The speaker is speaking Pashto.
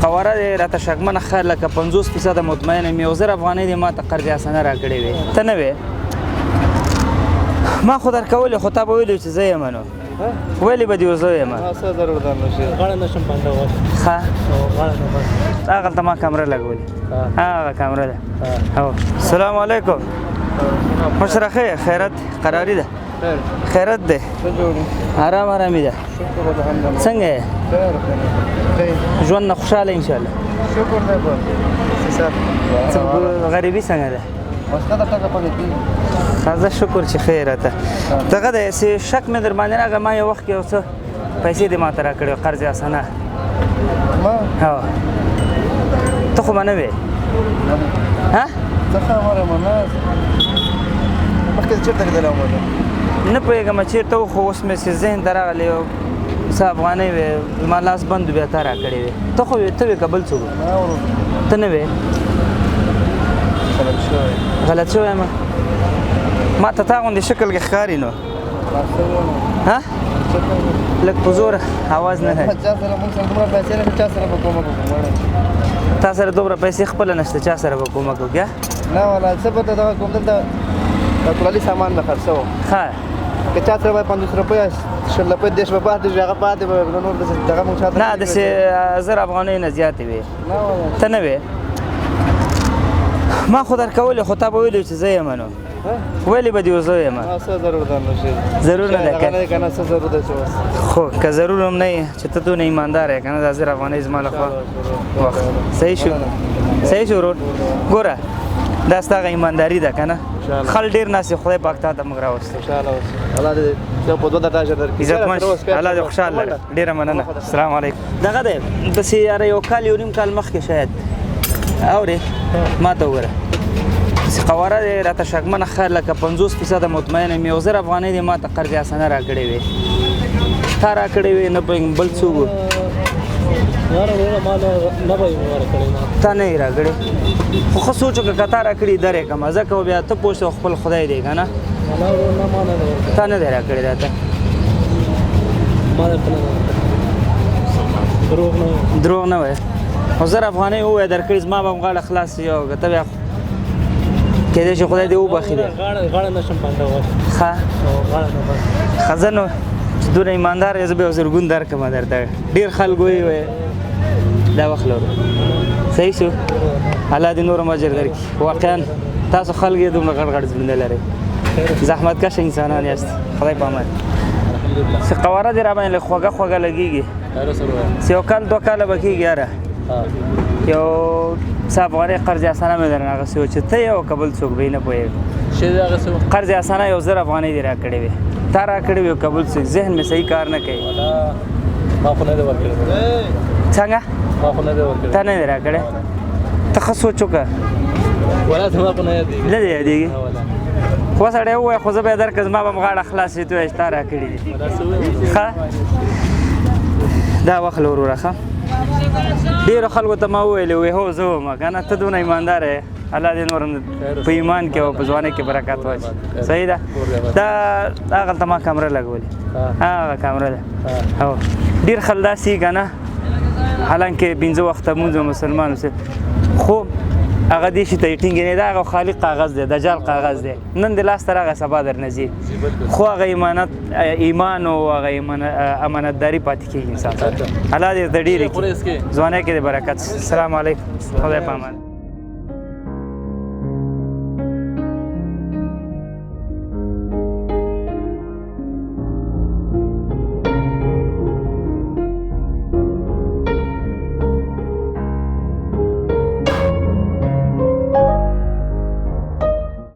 قواره دې راته شکمنه ښه لکه 50% مطمئن یم 1000 افغانۍ دې ما ته قرض حسنه راکړې وې ته نه وې ما خو درکولې خو تا به ویلې چې زه یم نو ویلې به دې زه یم څه ضرور ده نشي غاړه نشم بندول ښه غاړه نه هغلته ما کمره لګولې هغه کمره ده هو السلام علیکم مشره ښه خیرت قراري ده خیرت ده آرام آرامي ده څنګه یې ژوند نه خوشحاله انشاءالله شکر دی غریبي څنګه ده واسطه د ټکه پدې دي خازه شکر چې خیر راته دغه د شک مې در باندې راغی ما یو وخت کې یو څه پیسې دې ما ته راکړې قرض حسنه ما هو ته خو به نه وې ها څه خبره منه مخکې چېرته لیدلی وم نه پوهېږم چېرته و خو اوس مې چې ذهن ته راغلی څه افغانۍ وې زما لاس بند بیا تا راکړې وې ته خو ته وې که بل څوک ته نه وې غلط شوی یم ما ته تا غوندې شکل کې ښکاري نو ها لږ په زور اواز نه دی تا سره دومره پیسې خپله نشته چا سره به کومک وکړه نه والا څه به ته دغه کوم دلته د کلالي سامان مې خرڅوم ښه که چا سره باید 50 روپۍ 10 روپۍ 10 به پاتې شي هغه پاتې به نور دغه مونږ چاته نه داسې 1000 افغانۍ نه زیاتې وې ته نه وې ما خو درکولې خو تا به ویلې چې زه یم نو ویلې به دې زه یم څه ضرور ده نشي ضرور نه ده که نه څه ضرور ده چې خو که ضرور هم نه یې چې ته دونه ایماندار یې که نه د 1000 افغانۍ زما لخوا صحیح شو صحیح شو ورور ګوره دا ستا هغه ایمانداري ده که نه خل ډېر ناست خدای پاک تا ته موږ راوستو الله دې یو په دوه ډاجر درکړي عزتمن الله دې خوشحاله لري ډېره مننه السلام علیکم دغه دی داسې یاره یو کال یو نیم کال مخکې شاید اورې ما ته وګوره داسې قواره دې راته شکمنه ښه لکه 50% مطمئن یم 1000 افغانۍ دې ما ته قرض حسنه راکړې وې تا راکړې وې نه پوهېږم بل څوک و تا نه یې راکړې خو ښه سوچ وکړه که تا راکړې درې کړمه ځکه بیا ته پوه شو خپل خدای دی که نه تا نه دی راکړې دا ته دروغ نه وایه خو 1000 افغانۍ ووایه درکړې زما به هم غاړه خلاص شي او که ته بیا کېدای شي خدای دې وبخي دی ښه ښه زه نو چې دونه ایماندار یې زه به یو زرګون درکړم درته ډېر خلک وایي دا وخت لرو صحیح شو الله دې نور هم اجر درکړي واقعا تاسو خلک یې دومره غټ غټ زړونه لرئ زحمتکشه انسانان یاست خدای په امان چې قواره دې راباندې خوږه خوږه لګېږي چې یو کال 2 کاله به کېږي یاره یو څه افغانۍ قرض حسنه مې درنه اخیستې وه چې ته یې او که بل څوک به یې نه پوهېږم قرض حسنه یو 1000 افغانۍ دې راکړې وې تا راکړې وې او که بل څوک ذهن مې صحیح کار نه کوي څنګه تا نه دې راکړې ته ښه سوچ وکړه نه دې یادېږي خو سړی ووایه خو زه به یې درکړم زما به م غاړه خلاص شي ته وایې چې تا راکړي دي ښه دا وخت له وروره ښه ډېرو خلکو ته ما وویلې وې هو زه وم که نه ته دونه ایماندار یې الله دې نور په ایمان کې او په ځوانۍ کې برکت واچي صحیح ده دا هغلته ما کمره لګولې هغه کمره ده هو ډېر خلک داسې که نه حالانکه 5 وخته مونځ مسلمان اوسې خو هغه دې شي ته یې ټینګې نه دا هغه خالي کاغذ دی دجال کاغذ دی نن دې لاس ته راغی سبا درنه ځي خو هغه ایمان او هغه امانتداري پاتې کېږي انسان سره الله دې ورته ډېرې کړي ځوانۍ کې دې برکت السلام علیکم خدای په امان